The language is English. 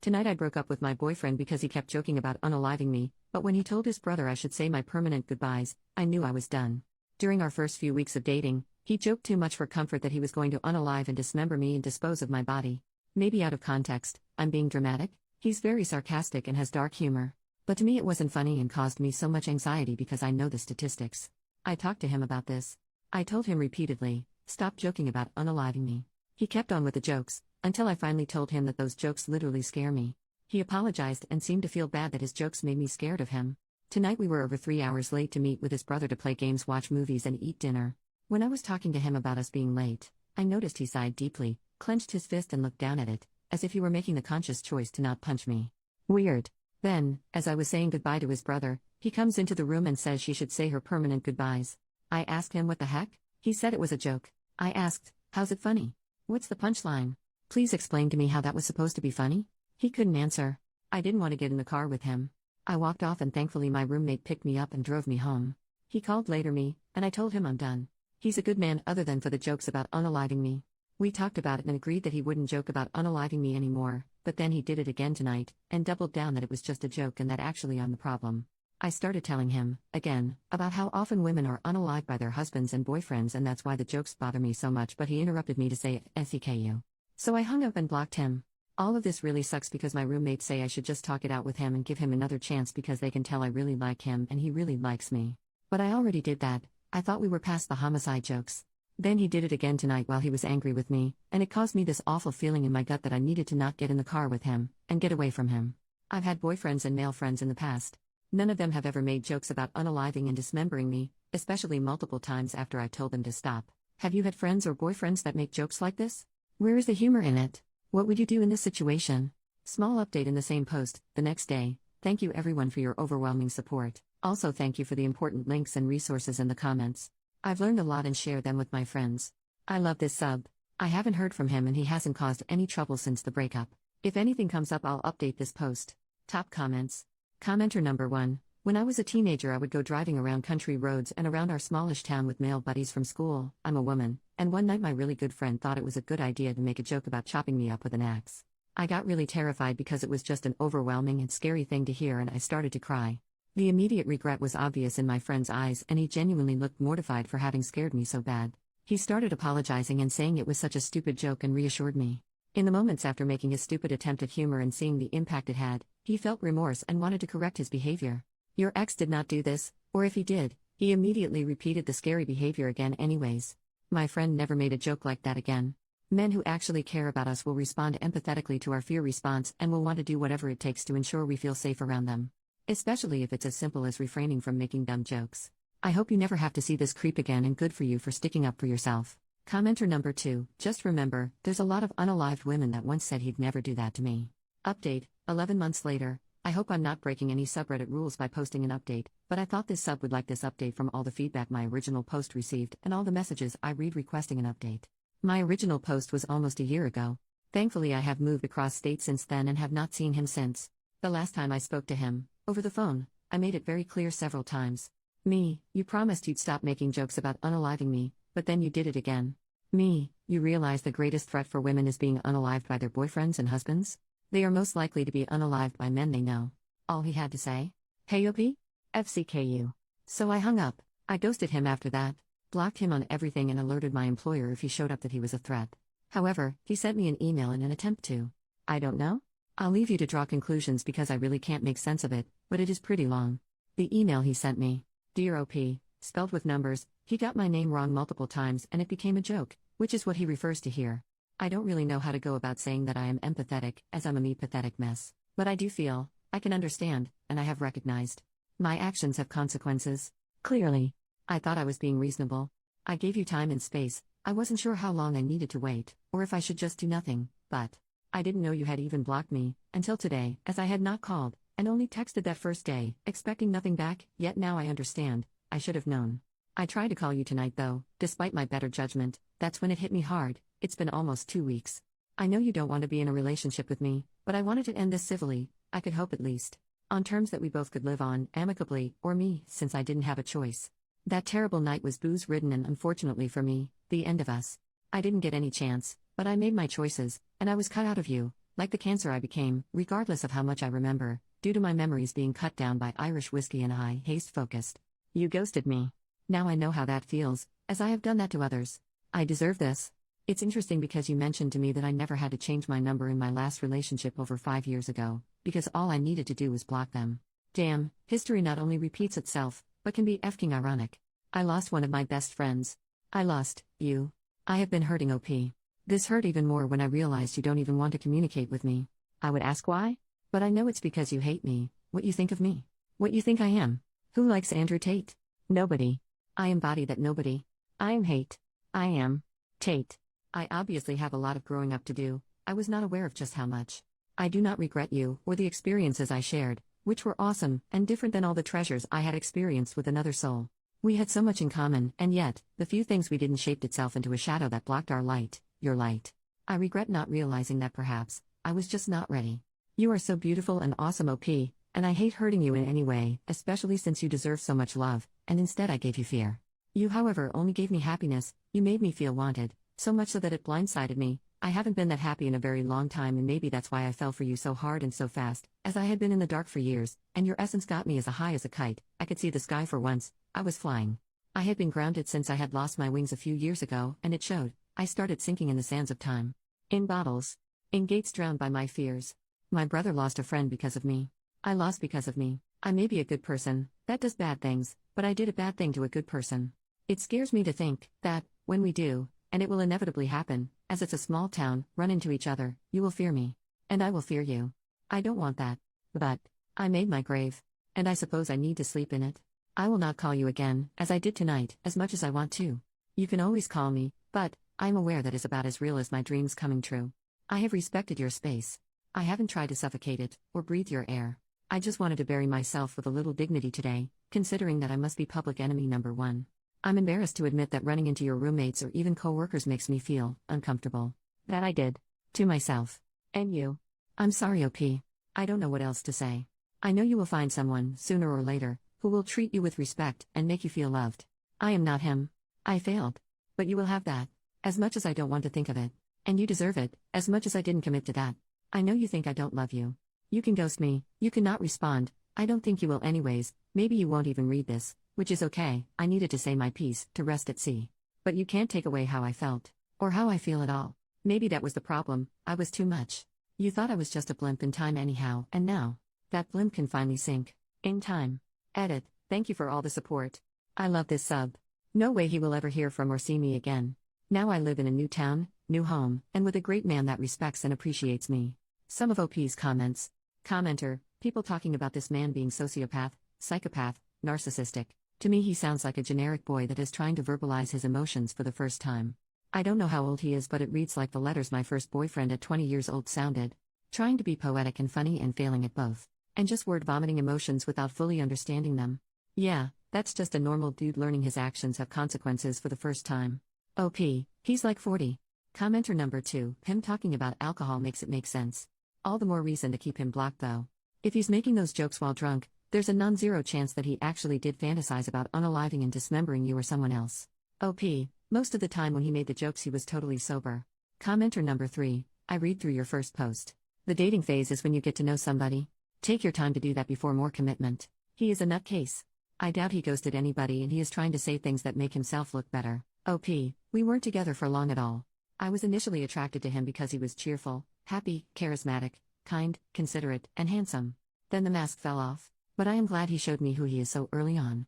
Tonight I broke up with my boyfriend because he kept joking about unaliving me, but when he told his brother I should say my permanent goodbyes, I knew I was done. During our first few weeks of dating, he joked too much for comfort that he was going to unalive and dismember me and dispose of my body. Maybe out of context, I'm being dramatic. He's very sarcastic and has dark humor. But to me it wasn't funny and caused me so much anxiety because I know the statistics. I talked to him about this. I told him repeatedly, stop joking about unaliving me. He kept on with the jokes, until I finally told him that those jokes literally scare me. He apologized and seemed to feel bad that his jokes made me scared of him. Tonight we were over 3 hours late to meet with his brother to play games, watch movies and eat dinner. When I was talking to him about us being late, I noticed he sighed deeply, clenched his fist and looked down at it, as if he were making the conscious choice to not punch me. Weird. Then, as I was saying goodbye to his brother, he comes into the room and says she should say her permanent goodbyes. I asked him what the heck? He said it was a joke. I asked, how's it funny? What's the punchline? Please explain to me how that was supposed to be funny? He couldn't answer. I didn't want to get in the car with him. I walked off and thankfully my roommate picked me up and drove me home. He called later and I told him I'm done. He's a good man other than for the jokes about unaliving me. We talked about it and agreed that he wouldn't joke about unaliving me anymore, but then he did it again tonight, and doubled down that it was just a joke and that actually I'm the problem. I started telling him, again, about how often women are unalived by their husbands and boyfriends and that's why the jokes bother me so much, but he interrupted me to say SEKU. So I hung up and blocked him. All of this really sucks because my roommates say I should just talk it out with him and give him another chance because they can tell I really like him and he really likes me. But I already did that. I thought we were past the homicide jokes. Then he did it again tonight while he was angry with me, and it caused me this awful feeling in my gut that I needed to not get in the car with him, and get away from him. I've had boyfriends and male friends in the past. None of them have ever made jokes about unaliving and dismembering me, especially multiple times after I told them to stop. Have you had friends or boyfriends that make jokes like this? Where is the humor in it? What would you do in this situation? Small update in the same post, the next day. Thank you everyone for your overwhelming support. Also thank you for the important links and resources in the comments. I've learned a lot and share them with my friends. I love this sub. I haven't heard from him and he hasn't caused any trouble since the breakup. If anything comes up I'll update this post. Top comments. Commenter number 1. When I was a teenager I would go driving around country roads and around our smallish town with male buddies from school. I'm a woman, and one night my really good friend thought it was a good idea to make a joke about chopping me up with an axe. I got really terrified because it was just an overwhelming and scary thing to hear and I started to cry. The immediate regret was obvious in my friend's eyes and he genuinely looked mortified for having scared me so bad. He started apologizing and saying it was such a stupid joke and reassured me. In the moments after making his stupid attempt at humor and seeing the impact it had, he felt remorse and wanted to correct his behavior. Your ex did not do this, or if he did, he immediately repeated the scary behavior again anyways. My friend never made a joke like that again. Men who actually care about us will respond empathetically to our fear response and will want to do whatever it takes to ensure we feel safe around them. Especially if it's as simple as refraining from making dumb jokes. I hope you never have to see this creep again and good for you for sticking up for yourself. Commenter number 2, just remember, there's a lot of unalived women that once said he'd never do that to me. Update, 11 months later. I hope I'm not breaking any subreddit rules by posting an update, but I thought this sub would like this update from all the feedback my original post received and all the messages I read requesting an update. My original post was almost a year ago. Thankfully I have moved across state since then and have not seen him since. The last time I spoke to him, over the phone, I made it very clear several times. Me, you promised you'd stop making jokes about unaliving me, but then you did it again. Me, you realize the greatest threat for women is being unalived by their boyfriends and husbands? They are most likely to be unalived by men they know. All he had to say? Hey OP? FCKU. So I hung up. I ghosted him after that, blocked him on everything and alerted my employer if he showed up that he was a threat. However, he sent me an email in an attempt to. I don't know? I'll leave you to draw conclusions because I really can't make sense of it, but it is pretty long. The email he sent me. Dear OP, spelled with numbers, he got my name wrong multiple times and it became a joke, which is what he refers to here. I don't really know how to go about saying that I am empathetic, as I'm a me-pathetic mess. But I do feel, I can understand, and I have recognized. My actions have consequences. Clearly. I thought I was being reasonable. I gave you time and space. I wasn't sure how long I needed to wait, or if I should just do nothing, but I didn't know you had even blocked me, until today, as I had not called, and only texted that first day, expecting nothing back, yet now I understand. I should have known. I tried to call you tonight though, despite my better judgment. That's when it hit me hard. It's been almost 2 weeks. I know you don't want to be in a relationship with me, but I wanted to end this civilly, I could hope at least. On terms that we both could live on, amicably, or me, since I didn't have a choice. That terrible night was booze-ridden and unfortunately for me, the end of us. I didn't get any chance, but I made my choices, and I was cut out of you, Like the cancer I became, regardless of how much I remember, due to my memories being cut down by Irish whiskey and high haste focused. You ghosted me. Now I know how that feels, as I have done that to others. I deserve this. It's interesting because you mentioned to me that I never had to change my number in my last relationship over 5 years ago, because all I needed to do was block them. Damn, history not only repeats itself, but can be effing ironic. I lost one of my best friends. I lost you. I have been hurting OP. This hurt even more when I realized you don't even want to communicate with me. I would ask why? But I know it's because you hate me, what you think of me, what you think I am. Who likes Andrew Tate? Nobody. I embody that nobody. I am hate. I am Tate. I obviously have a lot of growing up to do. I was not aware of just how much. I do not regret you or the experiences I shared, which were awesome and different than all the treasures I had experienced with another soul. We had so much in common, and yet, the few things we didn't shaped itself into a shadow that blocked our light, your light. I regret not realizing that perhaps, I was just not ready. You are so beautiful and awesome OP, and I hate hurting you in any way, especially since you deserve so much love, and instead I gave you fear. You however only gave me happiness, you made me feel wanted, so much so that it blindsided me. I haven't been that happy in a very long time, and maybe that's why I fell for you so hard and so fast, as I had been in the dark for years, and your essence got me as high as a kite. I could see the sky for once. I was flying. I had been grounded since I had lost my wings a few years ago, and it showed. I started sinking in the sands of time. In bottles. In gates drowned by my fears. My brother lost a friend because of me. I lost because of me. I may be a good person, that does bad things, but I did a bad thing to a good person. It scares me to think that, when we do, and it will inevitably happen, as it's a small town, run into each other, you will fear me. And I will fear you. I don't want that. But, I made my grave. And I suppose I need to sleep in it. I will not call you again, as I did tonight, as much as I want to. You can always call me, but, I am aware that is about as real as my dreams coming true. I have respected your space. I haven't tried to suffocate it, or breathe your air. I just wanted to bury myself with a little dignity today, considering that I must be public enemy number one. I'm embarrassed to admit that running into your roommates or even co-workers makes me feel uncomfortable. That I did. To myself. And you. I'm sorry OP. I don't know what else to say. I know you will find someone, sooner or later, who will treat you with respect and make you feel loved. I am not him. I failed. But you will have that. As much as I don't want to think of it. And you deserve it, as much as I didn't commit to that. I know you think I don't love you. You can ghost me, you cannot respond. I don't think you will anyways. Maybe you won't even read this, which is okay. I needed to say my piece, to rest at sea. But you can't take away how I felt. Or how I feel at all. Maybe that was the problem, I was too much. You thought I was just a blimp in time anyhow, and now, that blimp can finally sink. In time. Edit, thank you for all the support. I love this sub. No way he will ever hear from or see me again. Now I live in a new town, new home, and with a great man that respects and appreciates me. Some of OP's comments. Commenter, people talking about this man being sociopath, psychopath, narcissistic. To me he sounds like a generic boy that is trying to verbalize his emotions for the first time. I don't know how old he is, but it reads like the letters my first boyfriend at 20 years old sounded. Trying to be poetic and funny and failing at both. And just word vomiting emotions without fully understanding them. Yeah, that's just a normal dude learning his actions have consequences for the first time. OP, he's like 40. Commenter number 2, him talking about alcohol makes it make sense. All the more reason to keep him blocked though. If he's making those jokes while drunk, there's a non-zero chance that he actually did fantasize about unaliving and dismembering you or someone else. OP, most of the time when he made the jokes he was totally sober. Commenter number 3, I read through your first post. The dating phase is when you get to know somebody. Take your time to do that before more commitment. He is a nutcase. I doubt he ghosted anybody and he is trying to say things that make himself look better. OP, we weren't together for long at all. I was initially attracted to him because he was cheerful, happy, charismatic, kind, considerate, and handsome. Then the mask fell off. But I am glad he showed me who he is so early on.